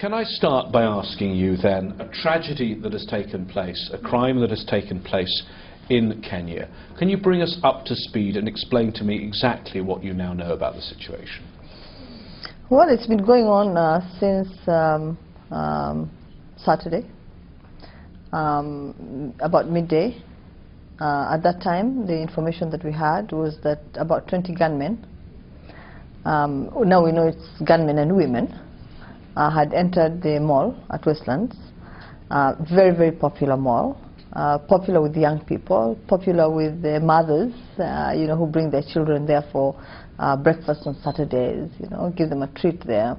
Can I start by asking you then, a tragedy that has taken place, a crime that has taken place in Kenya. Can you bring us up to speed and explain to me exactly what you now know about the situation? Well, it's been going on since Saturday, about midday. At that time, the information that we had was that about 20 gunmen, now we know it's gunmen and women, had entered the mall at Westlands. Very, very popular mall. Popular with young people, popular with the mothers, you know, who bring their children there for breakfast on Saturdays, you know, give them a treat there.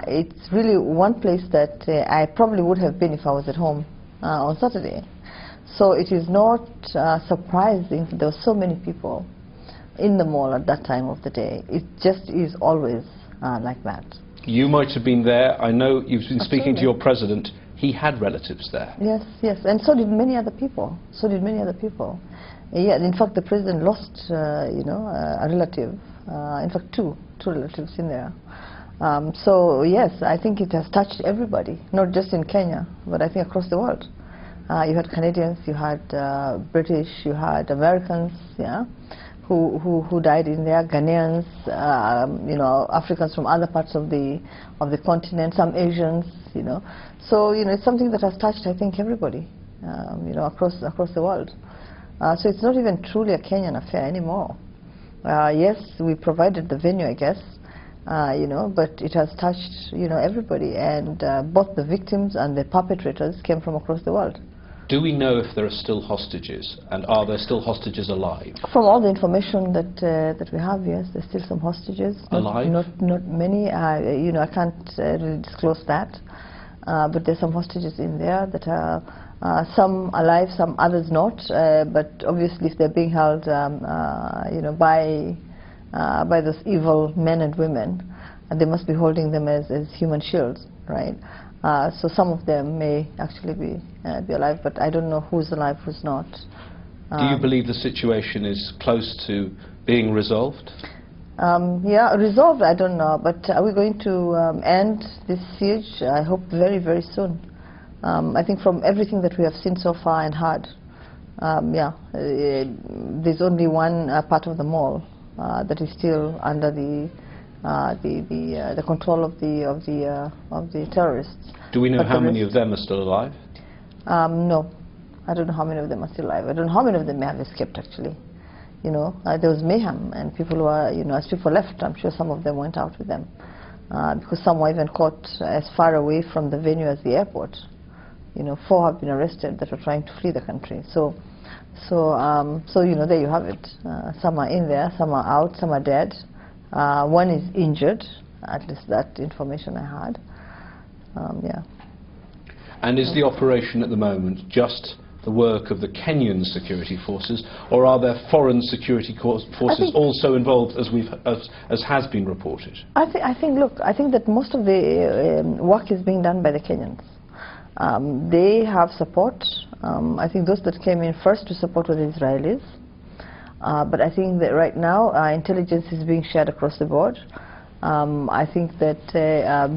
It's really one place that I probably would have been if I was at home on Saturday. So it is not surprising that there were so many people in the mall at that time of the day. It just is always like that. You might have been there. I know you've been speaking to your president. He had relatives there. Yes, yes, and so did many other people. So did many other people. Yeah, in fact, the president lost, you know, a relative. In fact, two relatives in there. So yes, I think it has touched everybody, not just in Kenya, but I think across the world. You had Canadians, you had British, you had Americans, yeah, who died in there, Ghanaians, you know, Africans from other parts of the continent, some Asians, you know. So, you know, it's something that has touched, I think, everybody, you know, across the world. So it's not even truly a Kenyan affair anymore. Yes, we provided the venue, I guess, you know, but it has touched, you know, everybody, and both the victims and the perpetrators came from across the world. Do we know if there are still hostages, and are there still hostages alive? From all the information that we have, yes, there's still some hostages. Alive? Not many. You know, I can't really disclose that. But there's some hostages in there that are some alive, some others not. But obviously, if they're being held, you know, by those evil men and women, they must be holding them as human shields, right? So some of them may actually be alive, but I don't know who's alive, who's not. Do you believe the situation is close to being resolved? Yeah, resolved, I don't know, but are we going to end this siege? I hope very, very soon. I think from everything that we have seen so far and heard, yeah, there's only one part of the mall that is still under the control of the terrorists. Do we know how many of them are still alive? No, I don't know how many of them are still alive. I don't know how many of them may have escaped, actually. You know, there was mayhem, and people were, you know, as people left, I'm sure some of them went out with them, because some were even caught as far away from the venue as the airport. You know, 4 have been arrested that were trying to flee the country. So you know, there you have it. Some are in there, some are out, some are dead. One is injured, at least that information I had. Yeah. And is the operation at the moment just the work of the Kenyan security forces, or are there foreign security forces also involved, as has been reported? I think, look, I think that most of the work is being done by the Kenyans. They have support. I think those that came in first to support were the Israelis. But I think that right now intelligence is being shared across the board. I think that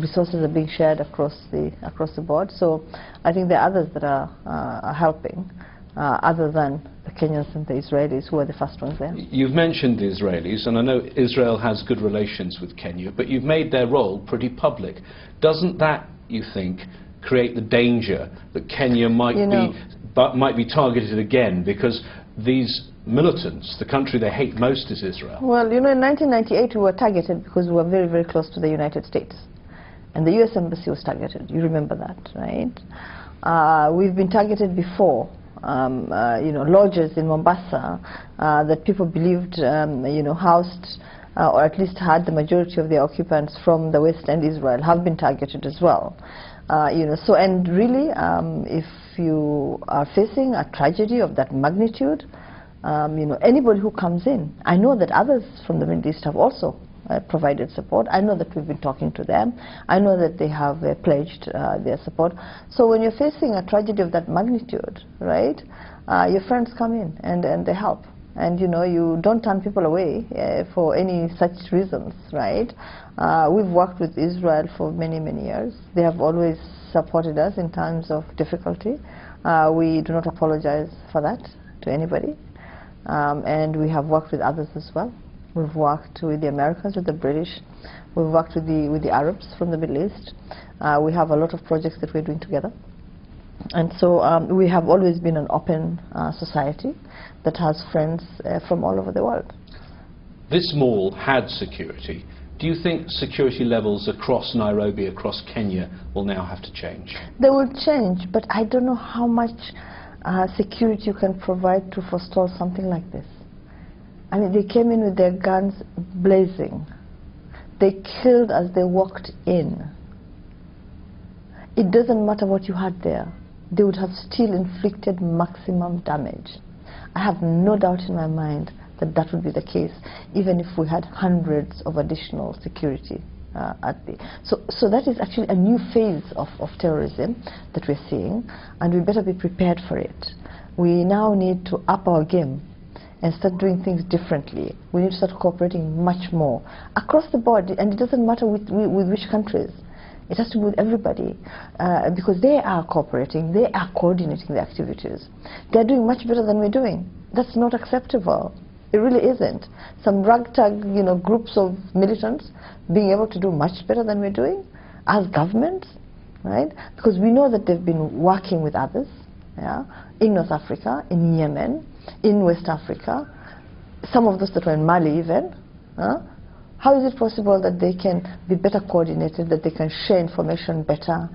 resources are being shared across the board. So I think there are others that are helping, other than the Kenyans and the Israelis, who are the first ones there. You've mentioned the Israelis, and I know Israel has good relations with Kenya, but you've made their role pretty public. Doesn't that, you think, create the danger that Kenya might be targeted again, because these militants, the country they hate most is Israel? Well, you know, in 1998 we were targeted because we were very, very close to the United States, and the U.S. Embassy was targeted. You remember that, right? We've been targeted before. You know, lodges in Mombasa that people believed, you know, housed or at least had the majority of the occupants from the West and Israel have been targeted as well. You know, so, and really, if you are facing a tragedy of that magnitude, you know, anybody who comes in, I know that others from the Middle East have also provided support. I know that we've been talking to them. I know that they have pledged their support. So when you're facing a tragedy of that magnitude, right, your friends come in and they help. And you know, you don't turn people away for any such reasons, right? We've worked with Israel for many, many years. They have always supported us in times of difficulty. We do not apologize for that to anybody. And we have worked with others as well. We've worked with the Americans, with the British. We've worked with the Arabs from the Middle East. We have a lot of projects that we're doing together. And so we have always been an open society that has friends from all over the world. This mall had security. Do you think security levels across Nairobi, across Kenya, will now have to change? They will change, but I don't know how much security you can provide to forestall something like this. I mean, they came in with their guns blazing. They killed as they walked in. It doesn't matter what you had there. They would have still inflicted maximum damage. I have no doubt in my mind that that would be the case, even if we had hundreds of additional security so that is actually a new phase of terrorism that we're seeing, and we better be prepared for it. We now need to up our game and start doing things differently. We need to start cooperating much more across the board, and it doesn't matter with which countries. It has to be with everybody, because they are cooperating, they are coordinating the activities. They're doing much better than we're doing. That's not acceptable. It really isn't. Some ragtag, groups of militants being able to do much better than we're doing as governments, right? Because we know that they've been working with others, yeah, in North Africa, in Yemen, in West Africa, some of those that were in Mali even. How is it possible that they can be better coordinated, that they can share information better,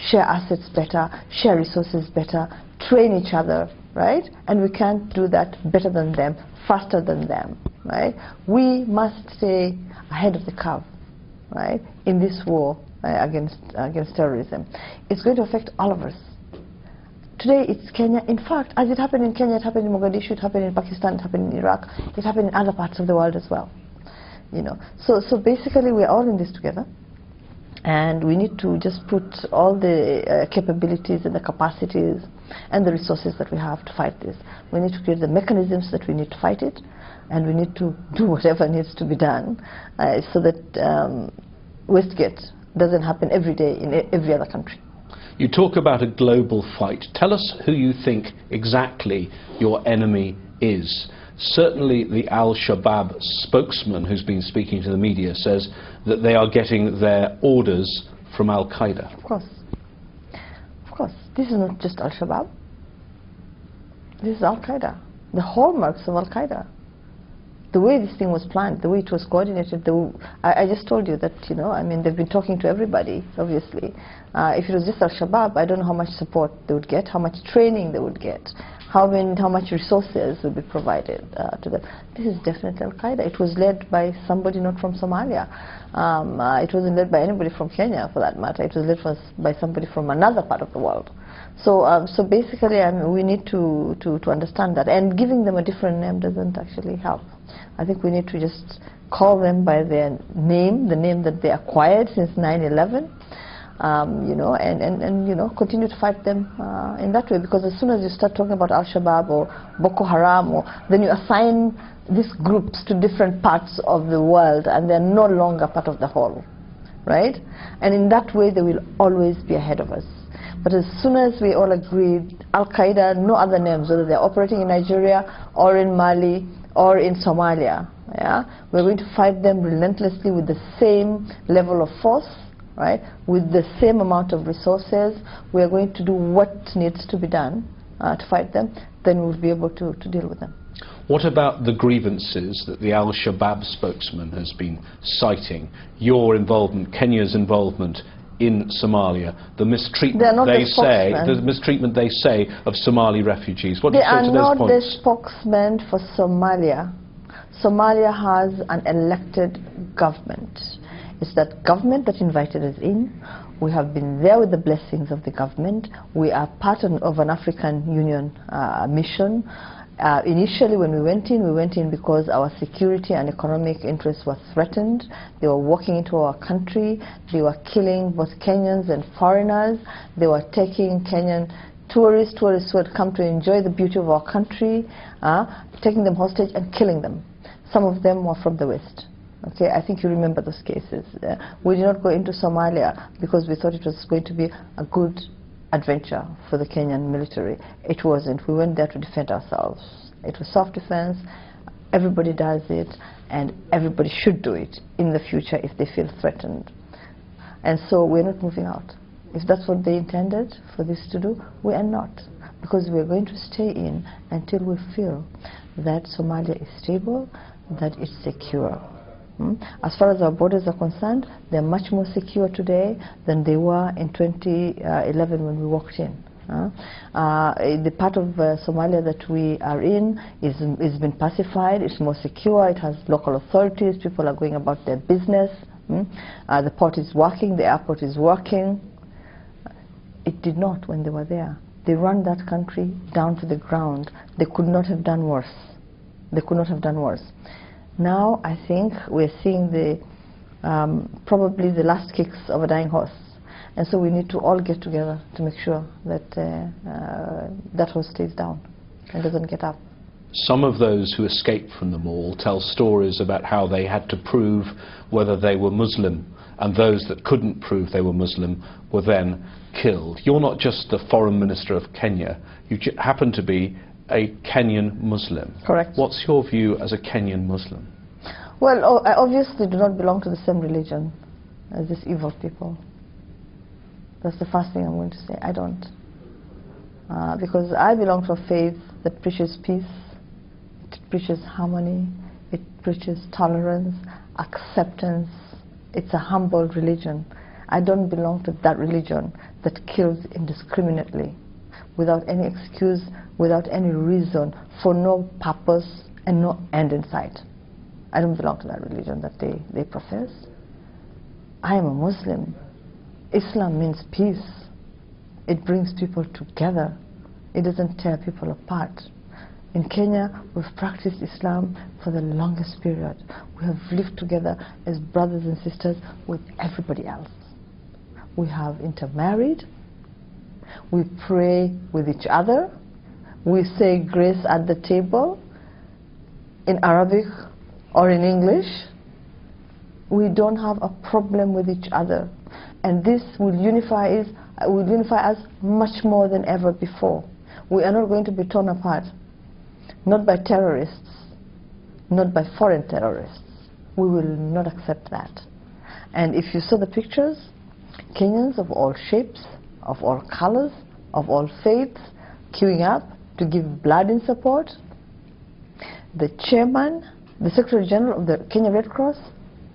share assets better, share resources better, train each other, right? And we can't do that better than them, faster than them, right? We must stay ahead of the curve, right, in this war against terrorism. It's going to affect all of us. Today it's Kenya. In fact, as it happened in Kenya, it happened in Mogadishu, it happened in Pakistan, it happened in Iraq, it happened in other parts of the world as well. So basically we're all in this together, and we need to just put all the capabilities and the capacities and the resources that we have to fight this. We need to create the mechanisms that we need to fight it, and we need to do whatever needs to be done so that Westgate doesn't happen every day in every other country. You talk about a global fight. Tell us who you think exactly your enemy is. Certainly the al-Shabab spokesman who's been speaking to the media says that they are getting their orders from al-Qaeda. Of course. Of course. This is not just al-Shabab. This is al-Qaeda. The hallmarks of al-Qaeda. The way this thing was planned, the way it was coordinated, I just told you that, I mean, they've been talking to everybody, obviously. If it was just al-Shabab, I don't know how much support they would get, how much training they would get, how much resources would be provided to them. This is definitely al-Qaeda. It was led by somebody not from Somalia. It wasn't led by anybody from Kenya, for that matter. It was led by somebody from another part of the world. So basically, we need to understand that. And giving them a different name doesn't actually help. I think we need to just call them by their name, the name that they acquired since 9/11. And continue to fight them in that way, because as soon as you start talking about al-Shabaab or Boko Haram, then you assign these groups to different parts of the world, and they're no longer part of the whole, right? And in that way they will always be ahead of us. But as soon as we all agree, al-Qaeda, no other names, whether they're operating in Nigeria or in Mali or in Somalia, yeah, we're going to fight them relentlessly with the same level of force, right, with the same amount of resources. We are going to do what needs to be done to fight them. Then we'll be able to deal with them. What about the grievances that the al-Shabab spokesman has been citing? Your involvement, Kenya's involvement in Somalia, the mistreatment they say of Somali refugees. What do you say to those points? They are not the spokesman for Somalia. Somalia has an elected government. It's that government that invited us in. We have been there with the blessings of the government. We are part of an African Union mission. Initially, when we went in because our security and economic interests were threatened. They were walking into our country. They were killing both Kenyans and foreigners. They were taking Kenyan tourists who had come to enjoy the beauty of our country, taking them hostage and killing them. Some of them were from the West. Okay, I think you remember those cases. We did not go into Somalia because we thought it was going to be a good adventure for the Kenyan military. It wasn't. We went there to defend ourselves. It was self-defense. Everybody does it, and everybody should do it in the future if they feel threatened. And so we're not moving out. If that's what they intended for this to do, we are not, because we're going to stay in until we feel that Somalia is stable, that it's secure. As far as our borders are concerned, they're much more secure today than they were in 2011 when we walked in. The part of Somalia that we are in is been pacified, it's more secure, it has local authorities, people are going about their business, the port is working, the airport is working. It did not when they were there. They ran that country down to the ground. They could not have done worse. They could not have done worse. Now I think we're seeing the probably the last kicks of a dying horse, and so we need to all get together to make sure that that horse stays down and doesn't get up. Some of those who escaped from the mall tell stories about how they had to prove whether they were Muslim, and those that couldn't prove they were Muslim were then killed. You're not just the foreign minister of Kenya, you happen to be a Kenyan Muslim. Correct. What's your view as a Kenyan Muslim? Well, I obviously do not belong to the same religion as these evil people. That's the first thing I'm going to say. I don't. Because I belong to a faith that preaches peace, it preaches harmony, it preaches tolerance, acceptance. It's a humble religion. I don't belong to that religion that kills indiscriminately, without any excuse, without any reason, for no purpose and no end in sight. I don't belong to that religion that they profess. I am a Muslim. Islam means peace. It brings people together. It doesn't tear people apart. In Kenya, we've practiced Islam for the longest period. We have lived together as brothers and sisters with everybody else. We have intermarried. We pray with each other. We say grace at the table in Arabic or in English. We don't have a problem with each other. And this will unify us much more than ever before. We are not going to be torn apart. Not by terrorists, not by foreign terrorists. We will not accept that. And if you saw the pictures, Kenyans of all shapes, of all colors, of all faiths, queuing up to give blood in support. The chairman, the Secretary General of the Kenya Red Cross,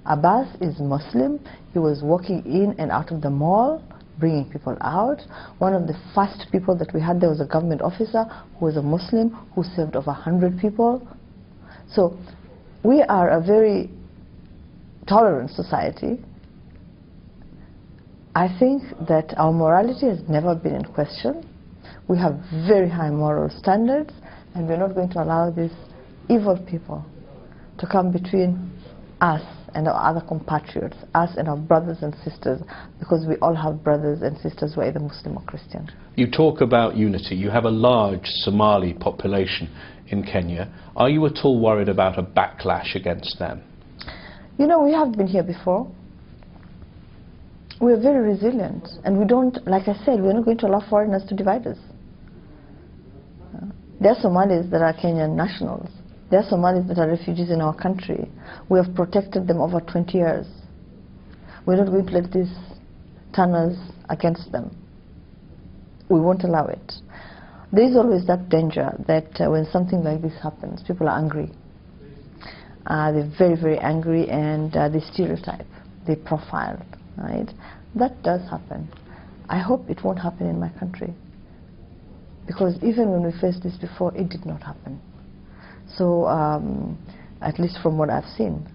Abbas, is Muslim. He was walking in and out of the mall, bringing people out. One of the first people that we had there was a government officer who was a Muslim who saved over 100 people. So we are a very tolerant society. I think that our morality has never been in question. We have very high moral standards, and we're not going to allow these evil people to come between us and our other compatriots, us and our brothers and sisters, because we all have brothers and sisters who are either Muslim or Christian. You talk about unity. You have a large Somali population in Kenya. Are you at all worried about a backlash against them? You know, we have been here before. We're very resilient, and we don't, like I said, we're not going to allow foreigners to divide us. There are Somalis that are Kenyan nationals. There are Somalis that are refugees in our country. We have protected them over 20 years. We're not going to let this turn us against them. We won't allow it. There is always that danger that when something like this happens, people are angry. They're very, very angry, and they stereotype, they profile, right? That does happen. I hope it won't happen in my country, because even when we faced this before, it did not happen. So, at least from what I've seen,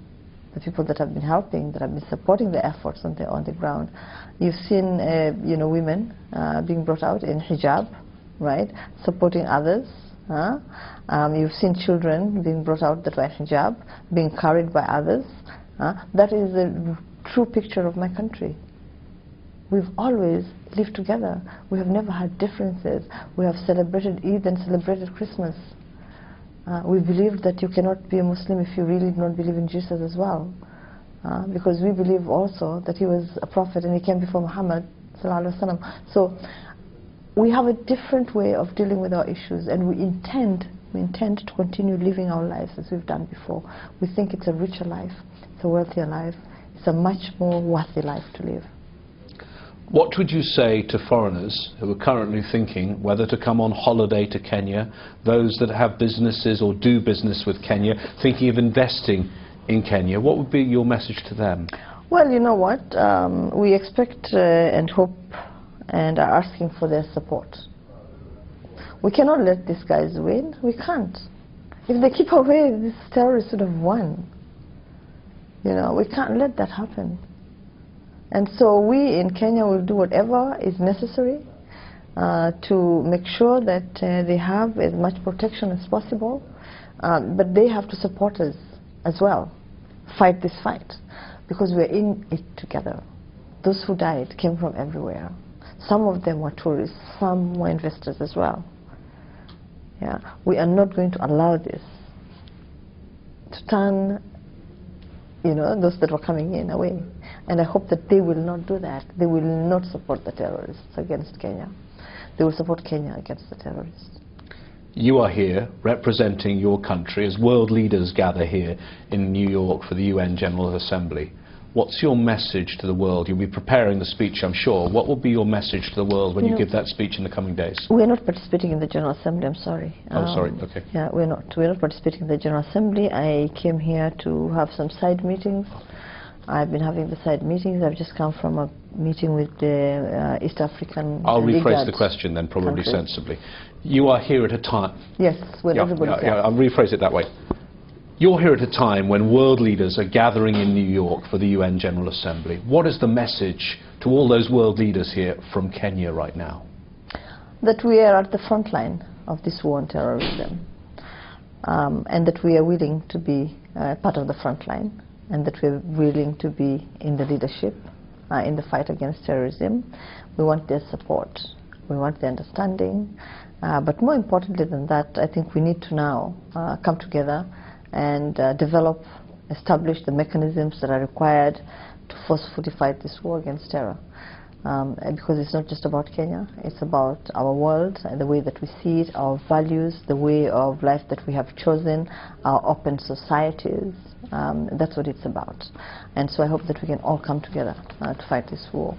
the people that have been helping, that have been supporting the efforts on the ground, you've seen, you know, women being brought out in hijab, right, supporting others. You've seen children being brought out that were in hijab, being carried by others. That is a true picture of my country. We've always lived together. We have never had differences. We have celebrated Eid and celebrated Christmas. We believe that you cannot be a Muslim if you really do not believe in Jesus as well. Because we believe also that he was a prophet and he came before Muhammad sallallahu alaihi wasallam. So we have a different way of dealing with our issues, and we intend to continue living our lives as we've done before. We think it's a richer life, it's a wealthier life, it's a much more worthy life to live. What would you say to foreigners who are currently thinking whether to come on holiday to Kenya, those that have businesses or do business with Kenya, thinking of investing in Kenya? What would be your message to them? Well, you know what? We expect and hope and are asking for their support. We cannot let these guys win. We can't. If they keep away, these terrorists would have won. You know, we can't let that happen. And so we in Kenya will do whatever is necessary to make sure that they have as much protection as possible. But they have to support us as well. Fight this fight. Because we're in it together. Those who died came from everywhere. Some of them were tourists, some were investors as well. Yeah, we are not going to allow this to turn, you know, those that were coming in away. And I hope that they will not do that. They will not support the terrorists against Kenya. They will support Kenya against the terrorists. You are here representing your country as world leaders gather here in New York for the UN General Assembly. What's your message to the world? You'll be preparing the speech, I'm sure. What will be your message to the world when you give that speech in the coming days? We're not participating in the General Assembly, I'm sorry. Oh, sorry, okay. Yeah, we're not participating in the General Assembly. I came here to have some side meetings. I've been having the side meetings. I've just come from a meeting with the East African I'll rephrase the question then, probably sensibly. You are here at a time... Yes, when everybody's here. I'll rephrase it that way. You're here at a time when world leaders are gathering in New York for the UN General Assembly. What is the message to all those world leaders here from Kenya right now? That we are at the front line of this war on terrorism, and that we are willing to be part of the front line, and that we're willing to be in the leadership in the fight against terrorism. We want their support, we want their understanding, but more importantly than that, I think we need to now come together and establish the mechanisms that are required to forcefully fight this war against terror. Because it's not just about Kenya, it's about our world and the way that we see it, our values, the way of life that we have chosen, our open societies. That's what it's about. And so I hope that we can all come together to fight this war.